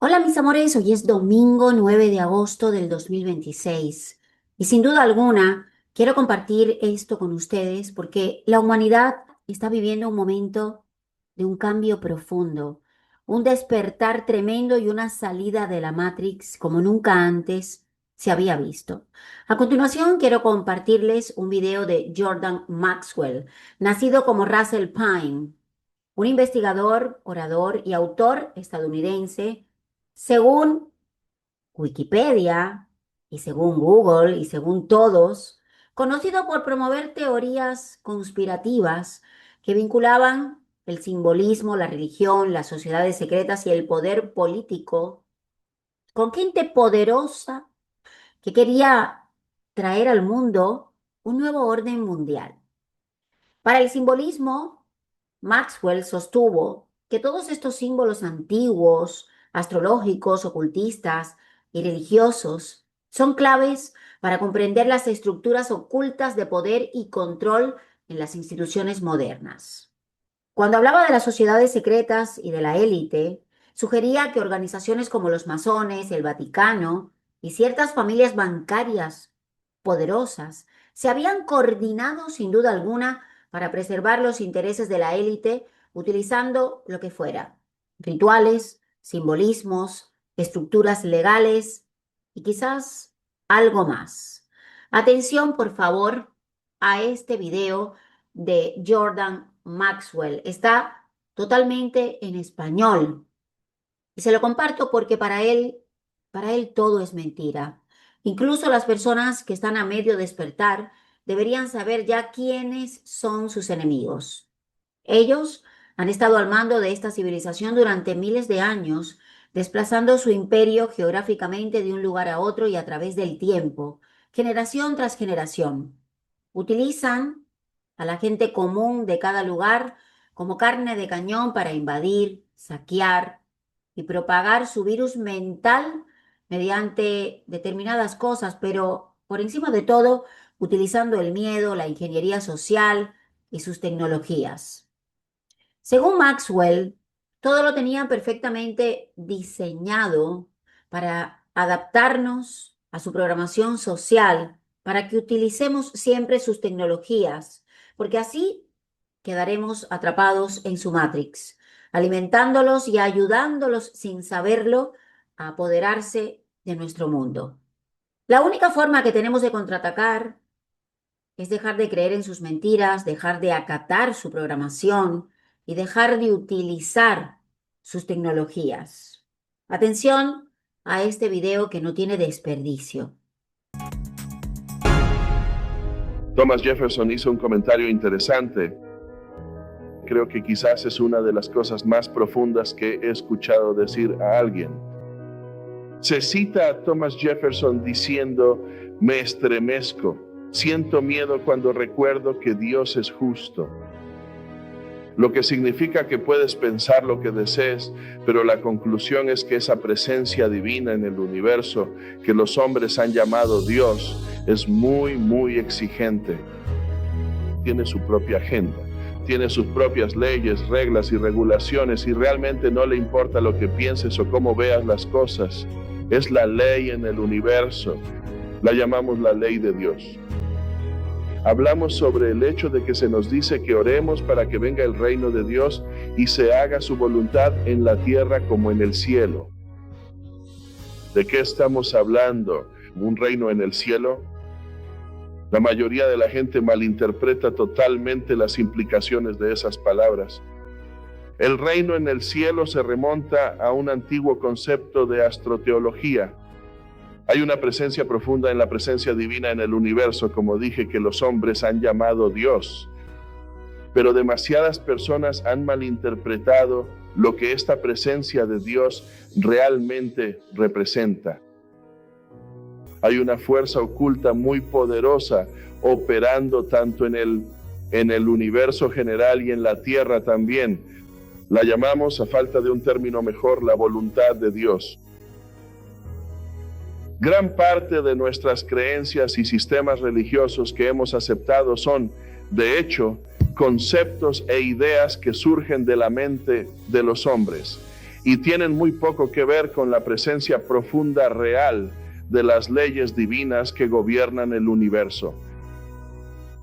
Hola mis amores, hoy es domingo 9 de agosto del 2026 y sin duda alguna quiero compartir esto con ustedes porque la humanidad está viviendo un momento de un cambio profundo, un despertar tremendo y una salida de la Matrix como nunca antes se había visto. A continuación quiero compartirles un video de Jordan Maxwell, nacido como Russell Pine, un investigador, orador y autor estadounidense, según Wikipedia y según Google y según todos, conocido por promover teorías conspirativas que vinculaban el simbolismo, la religión, las sociedades secretas y el poder político con gente poderosa que quería traer al mundo un nuevo orden mundial. Para el simbolismo, Maxwell sostuvo que todos estos símbolos antiguos, astrológicos, ocultistas y religiosos son claves para comprender las estructuras ocultas de poder y control en las instituciones modernas. Cuando hablaba de las sociedades secretas y de la élite, sugería que organizaciones como los masones, el Vaticano y ciertas familias bancarias poderosas se habían coordinado sin duda alguna para preservar los intereses de la élite utilizando lo que fuera, rituales, simbolismos, estructuras legales y quizás algo más. Atención, por favor, a este video de Jordan Maxwell. Está totalmente en español y se lo comparto porque para él todo es mentira. Incluso las personas que están a medio despertar deberían saber ya quiénes son sus enemigos. Ellos han estado al mando de esta civilización durante miles de años, desplazando su imperio geográficamente de un lugar a otro y a través del tiempo, generación tras generación. Utilizan a la gente común de cada lugar como carne de cañón para invadir, saquear y propagar su virus mental mediante determinadas cosas, pero por encima de todo, utilizando el miedo, la ingeniería social y sus tecnologías. Según Maxwell, todo lo tenían perfectamente diseñado para adaptarnos a su programación social, para que utilicemos siempre sus tecnologías, porque así quedaremos atrapados en su Matrix, alimentándolos y ayudándolos sin saberlo a apoderarse de nuestro mundo. La única forma que tenemos de contraatacar es dejar de creer en sus mentiras, dejar de acatar su programación y dejar de utilizar sus tecnologías. Atención a este video que no tiene desperdicio. Thomas Jefferson hizo un comentario interesante. Creo que quizás es una de las cosas más profundas que he escuchado decir a alguien. Se cita a Thomas Jefferson diciendo: me estremezco, siento miedo cuando recuerdo que Dios es justo. Lo que significa que puedes pensar lo que desees, pero la conclusión es que esa presencia divina en el universo, que los hombres han llamado Dios, es muy, muy exigente. Tiene su propia agenda, tiene sus propias leyes, reglas y regulaciones, y realmente no le importa lo que pienses o cómo veas las cosas. Es la ley en el universo. La llamamos la ley de Dios. Hablamos sobre el hecho de que se nos dice que oremos para que venga el reino de Dios y se haga su voluntad en la tierra como en el cielo. ¿De qué estamos hablando? ¿Un reino en el cielo? La mayoría de la gente malinterpreta totalmente las implicaciones de esas palabras. El reino en el cielo se remonta a un antiguo concepto de astroteología. Hay una presencia profunda en la presencia divina en el universo, como dije, que los hombres han llamado Dios. Pero demasiadas personas han malinterpretado lo que esta presencia de Dios realmente representa. Hay una fuerza oculta muy poderosa operando tanto en el universo general y en la tierra también. La llamamos, a falta de un término mejor, la voluntad de Dios. Gran parte de nuestras creencias y sistemas religiosos que hemos aceptado son, de hecho, conceptos e ideas que surgen de la mente de los hombres. y tienen muy poco que ver con la presencia profunda real de las leyes divinas que gobiernan el universo.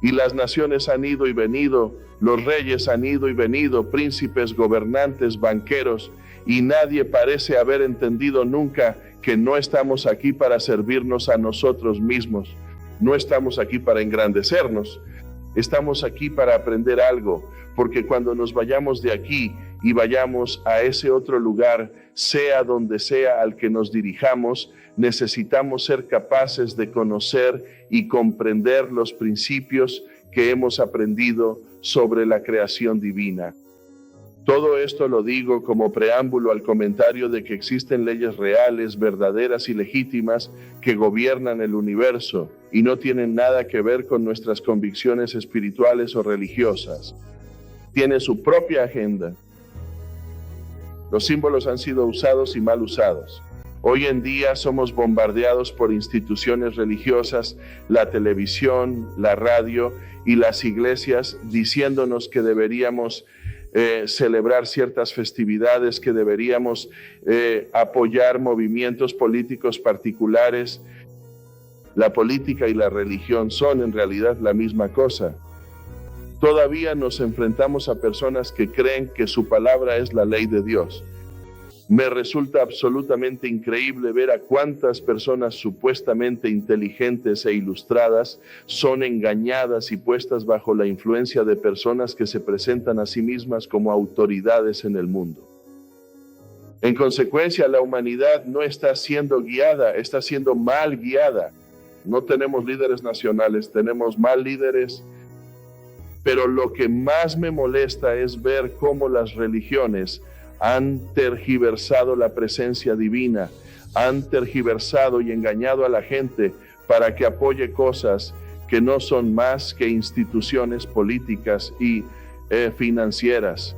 Y las naciones han ido y venido, los reyes han ido y venido, príncipes, gobernantes, banqueros, y nadie parece haber entendido nunca que no estamos aquí para servirnos a nosotros mismos, no estamos aquí para engrandecernos, estamos aquí para aprender algo, porque cuando nos vayamos de aquí y vayamos a ese otro lugar, sea donde sea al que nos dirijamos, necesitamos ser capaces de conocer y comprender los principios que hemos aprendido sobre la creación divina. Todo esto lo digo como preámbulo al comentario de que existen leyes reales, verdaderas y legítimas que gobiernan el universo y no tienen nada que ver con nuestras convicciones espirituales o religiosas. Tiene su propia agenda. Los símbolos han sido usados y mal usados. Hoy en día somos bombardeados por instituciones religiosas, la televisión, la radio y las iglesias diciéndonos que deberíamos celebrar ciertas festividades, que deberíamos apoyar movimientos políticos particulares. La política y la religión son en realidad la misma cosa. Todavía nos enfrentamos a personas que creen que su palabra es la ley de Dios. Me resulta absolutamente increíble ver a cuántas personas supuestamente inteligentes e ilustradas son engañadas y puestas bajo la influencia de personas que se presentan a sí mismas como autoridades en el mundo. En consecuencia, la humanidad no está siendo guiada, está siendo mal guiada. No tenemos líderes nacionales, tenemos mal líderes. Pero lo que más me molesta es ver cómo las religiones han tergiversado la presencia divina, han tergiversado y engañado a la gente para que apoye cosas que no son más que instituciones políticas y financieras.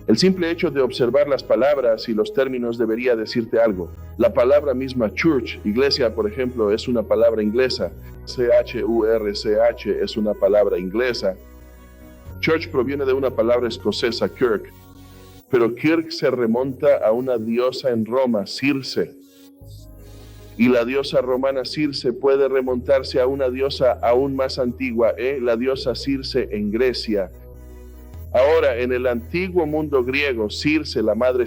El simple hecho de observar las palabras y los términos debería decirte algo. La palabra misma church, iglesia, por ejemplo, es una palabra inglesa. C-H-U-R-C-H es una palabra inglesa. Church proviene de una palabra escocesa, kirk, pero kirk se remonta a una diosa en Roma, Circe. Y la diosa romana Circe puede remontarse a una diosa aún más antigua, la diosa Circe en Grecia. Ahora, en el antiguo mundo griego, Circe, la madre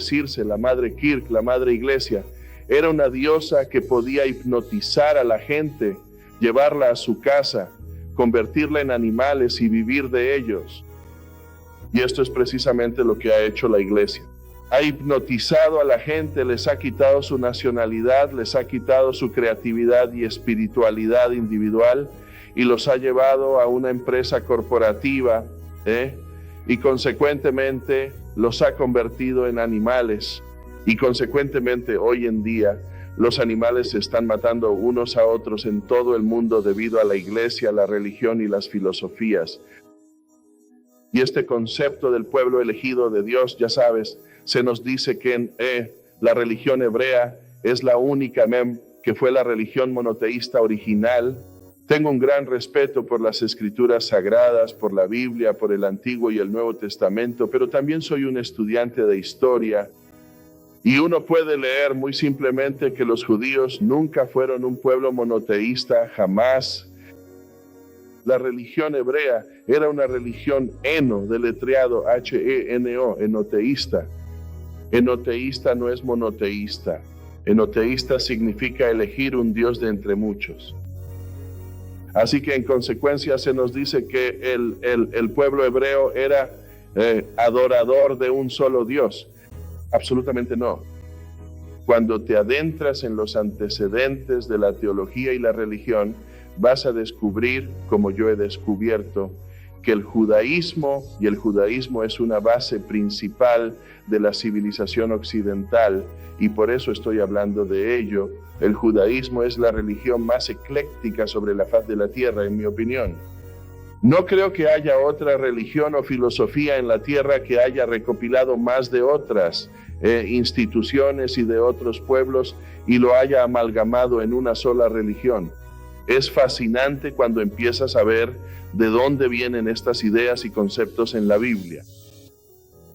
Kirk, la madre iglesia, era una diosa que podía hipnotizar a la gente, llevarla a su casa, convertirla en animales y vivir de ellos. Y esto es precisamente lo que ha hecho la iglesia. Ha hipnotizado a la gente, les ha quitado su nacionalidad, les ha quitado su creatividad y espiritualidad individual y los ha llevado a una empresa corporativa, y consecuentemente los ha convertido en animales. Y consecuentemente hoy en día los animales se están matando unos a otros en todo el mundo debido a la iglesia, la religión y las filosofías. Y este concepto del pueblo elegido de Dios, ya sabes, se nos dice que la religión hebrea es la única que fue la religión monoteísta original. Tengo un gran respeto por las escrituras sagradas, por la Biblia, por el Antiguo y el Nuevo Testamento, pero también soy un estudiante de historia. Y uno puede leer muy simplemente que los judíos nunca fueron un pueblo monoteísta, jamás. La religión hebrea era una religión deletreado H-E-N-O, enoteísta. Enoteísta no es monoteísta. Enoteísta significa elegir un Dios de entre muchos. Así que en consecuencia se nos dice que el pueblo hebreo era adorador de un solo Dios. Absolutamente no. Cuando te adentras en los antecedentes de la teología y la religión, vas a descubrir, como yo he descubierto, que el judaísmo es una base principal de la civilización occidental, y por eso estoy hablando de ello. El judaísmo es la religión más ecléctica sobre la faz de la tierra, en mi opinión. No creo que haya otra religión o filosofía en la tierra que haya recopilado más de otras instituciones y de otros pueblos y lo haya amalgamado en una sola religión. Es fascinante cuando empiezas a ver de dónde vienen estas ideas y conceptos en la Biblia.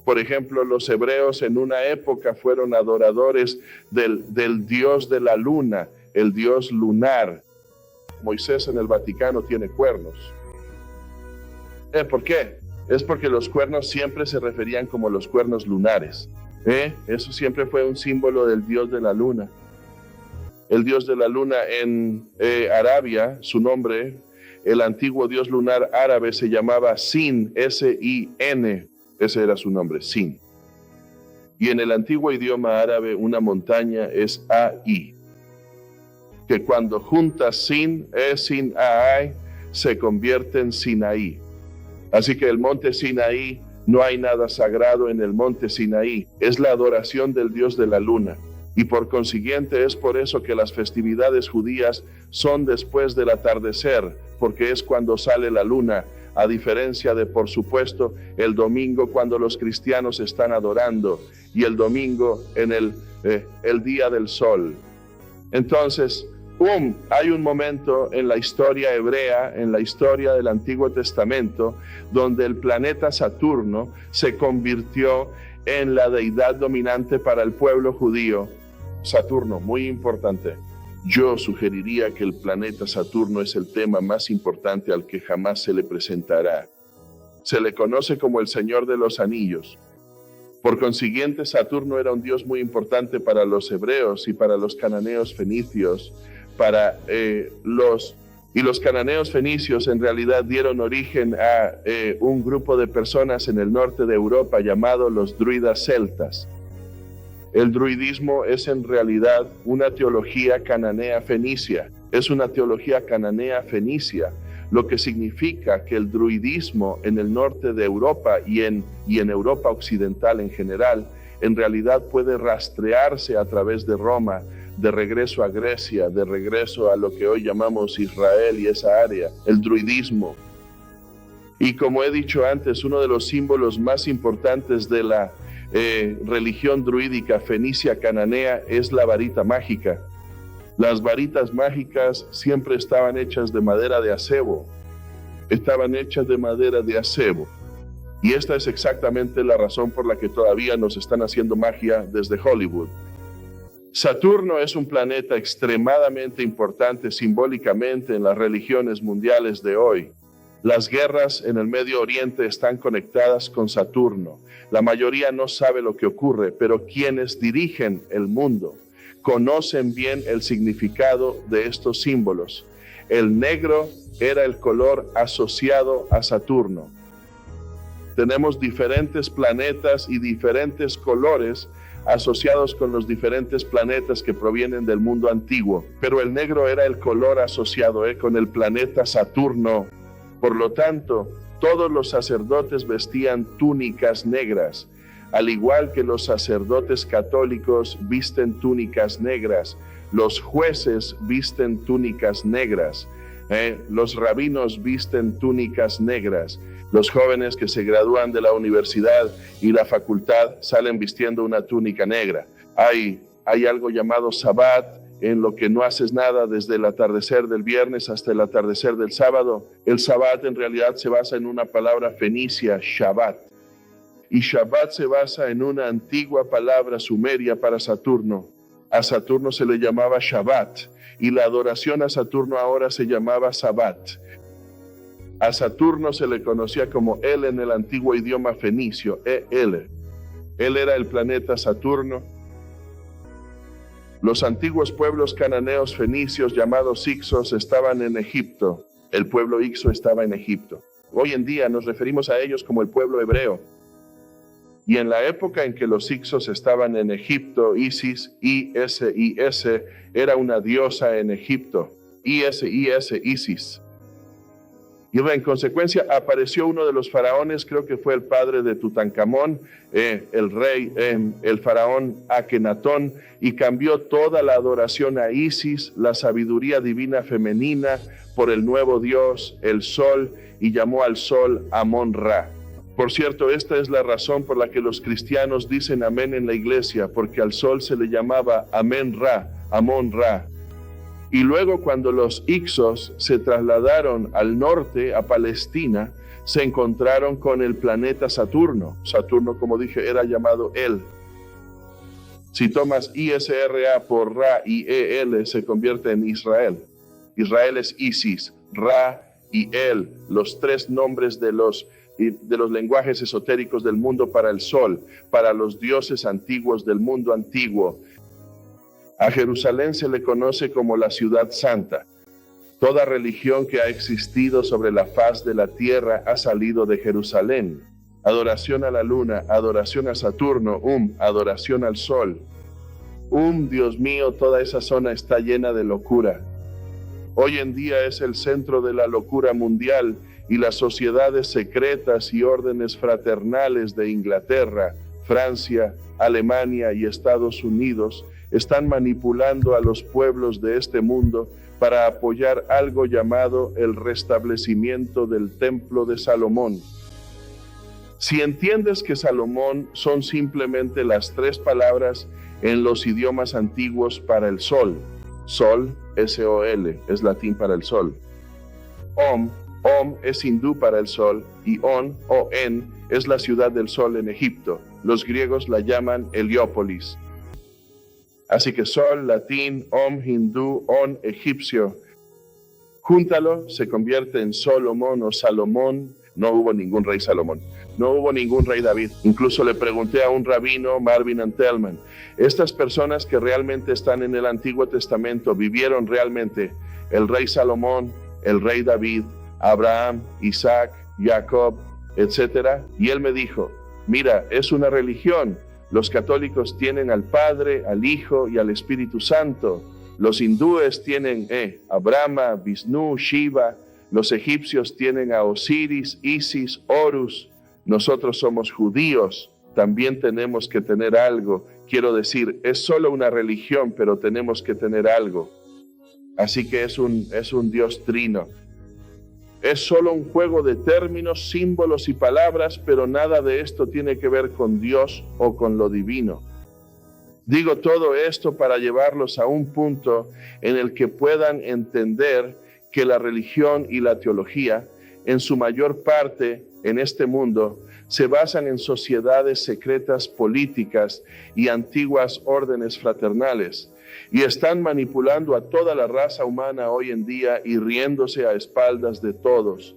Por ejemplo, los hebreos en una época fueron adoradores del dios de la luna, el dios lunar. Moisés en el Vaticano tiene cuernos. ¿Por qué? Es porque los cuernos siempre se referían como los cuernos lunares. Eso siempre fue un símbolo del dios de la luna. El dios de la luna en Arabia, su nombre, el antiguo dios lunar árabe se llamaba Sin, S-I-N. Ese era su nombre, Sin. Y en el antiguo idioma árabe una montaña es A-I. Que cuando juntas Sin, Sin, A-I, se convierte en Sinaí. Así que el monte Sinaí, no hay nada sagrado en el monte Sinaí. Es la adoración del dios de la luna. Y por consiguiente es por eso que las festividades judías son después del atardecer, porque es cuando sale la luna, a diferencia de, por supuesto, el domingo cuando los cristianos están adorando y el domingo en el día del sol. Entonces, hay un momento en la historia hebrea, en la historia del Antiguo Testamento, donde el planeta Saturno se convirtió en la deidad dominante para el pueblo judío. Saturno, muy importante. Yo sugeriría que el planeta Saturno es el tema más importante al que jamás se le presentará. Se le conoce como el Señor de los Anillos. Por consiguiente, Saturno era un dios muy importante para los hebreos y para los cananeos fenicios. Los cananeos fenicios en realidad dieron origen a un grupo de personas en el norte de Europa llamado los druidas celtas. El druidismo es en realidad una teología cananea fenicia. Es una teología cananea fenicia, lo que significa que el druidismo en el norte de Europa y en Europa occidental en general, en realidad puede rastrearse a través de Roma, de regreso a Grecia, de regreso a lo que hoy llamamos Israel y esa área, el druidismo. Y como he dicho antes, uno de los símbolos más importantes de la religión druídica fenicia cananea es la varita mágica. Las varitas mágicas siempre estaban hechas de madera de acebo. Y esta es exactamente la razón por la que todavía nos están haciendo magia desde Hollywood. Saturno es un planeta extremadamente importante simbólicamente en las religiones mundiales de hoy. Las guerras en el Medio Oriente están conectadas con Saturno. La mayoría no sabe lo que ocurre, pero quienes dirigen el mundo conocen bien el significado de estos símbolos. El negro era el color asociado a Saturno. Tenemos diferentes planetas y diferentes colores asociados con los diferentes planetas que provienen del mundo antiguo, pero el negro era el color asociado con el planeta Saturno. Por lo tanto, todos los sacerdotes vestían túnicas negras, al igual que los sacerdotes católicos visten túnicas negras, los jueces visten túnicas negras, los rabinos visten túnicas negras, los jóvenes que se gradúan de la universidad y la facultad salen vistiendo una túnica negra. Hay algo llamado Sabbat, en lo que no haces nada desde el atardecer del viernes hasta el atardecer del sábado. El Sabbat en realidad se basa en una palabra fenicia, Shabbat. Y Shabbat se basa en una antigua palabra sumeria para Saturno. A Saturno se le llamaba Shabbat y la adoración a Saturno ahora se llamaba Sabbat. A Saturno se le conocía como El en el antiguo idioma fenicio, El. Él era el planeta Saturno. Los antiguos pueblos cananeos fenicios llamados Ixos estaban en Egipto. El pueblo Ixo estaba en Egipto. Hoy en día nos referimos a ellos como el pueblo hebreo. Y en la época en que los Ixos estaban en Egipto, Isis, I-S-I-S, era una diosa en Egipto. I-S-I-S, Isis. Y en consecuencia apareció uno de los faraones, creo que fue el padre de Tutankamón, el rey, el faraón Akenatón, y cambió toda la adoración a Isis, la sabiduría divina femenina, por el nuevo dios, el sol, y llamó al sol Amón-Ra. Por cierto, esta es la razón por la que los cristianos dicen amén en la iglesia, porque al sol se le llamaba Amén-Ra, Amón-Ra. Y luego cuando los Ixos se trasladaron al norte, a Palestina, se encontraron con el planeta Saturno. Saturno, como dije, era llamado El. Si tomas ISRA por Ra y EL, se convierte en Israel. Israel es Isis, Ra y El, los tres nombres de los lenguajes esotéricos del mundo para el sol, para los dioses antiguos del mundo antiguo. A Jerusalén se le conoce como la ciudad santa. Toda religión que ha existido sobre la faz de la tierra ha salido de Jerusalén. Adoración a la luna, adoración a Saturno, adoración al sol. Dios mío, toda esa zona está llena de locura. Hoy en día es el centro de la locura mundial y las sociedades secretas y órdenes fraternales de Inglaterra, Francia, Alemania y Estados Unidos están manipulando a los pueblos de este mundo para apoyar algo llamado el restablecimiento del Templo de Salomón. Si entiendes que Salomón son simplemente las tres palabras en los idiomas antiguos para el sol, sol, S-O-L, es latín para el sol. Om es hindú para el sol y On es la ciudad del sol en Egipto. Los griegos la llaman Heliópolis. Así que sol, latín, hindú, egipcio. Júntalo, se convierte en Solomón o Salomón. No hubo ningún rey Salomón. No hubo ningún rey David. Incluso le pregunté a un rabino, Marvin Antelman, estas personas que realmente están en el Antiguo Testamento, ¿vivieron realmente el rey Salomón, el rey David, Abraham, Isaac, Jacob, etcétera? Y él me dijo, mira, es una religión. Los católicos tienen al Padre, al Hijo y al Espíritu Santo. Los hindúes tienen a Brahma, Vishnu, Shiva. Los egipcios tienen a Osiris, Isis, Horus. Nosotros somos judíos, también tenemos que tener algo. Quiero decir, es solo una religión, pero tenemos que tener algo. Así que es un Dios trino. Es solo un juego de términos, símbolos y palabras, pero nada de esto tiene que ver con Dios o con lo divino. Digo todo esto para llevarlos a un punto en el que puedan entender que la religión y la teología, en su mayor parte en este mundo, se basan en sociedades secretas políticas y antiguas órdenes fraternales, y están manipulando a toda la raza humana hoy en día y riéndose a espaldas de todos.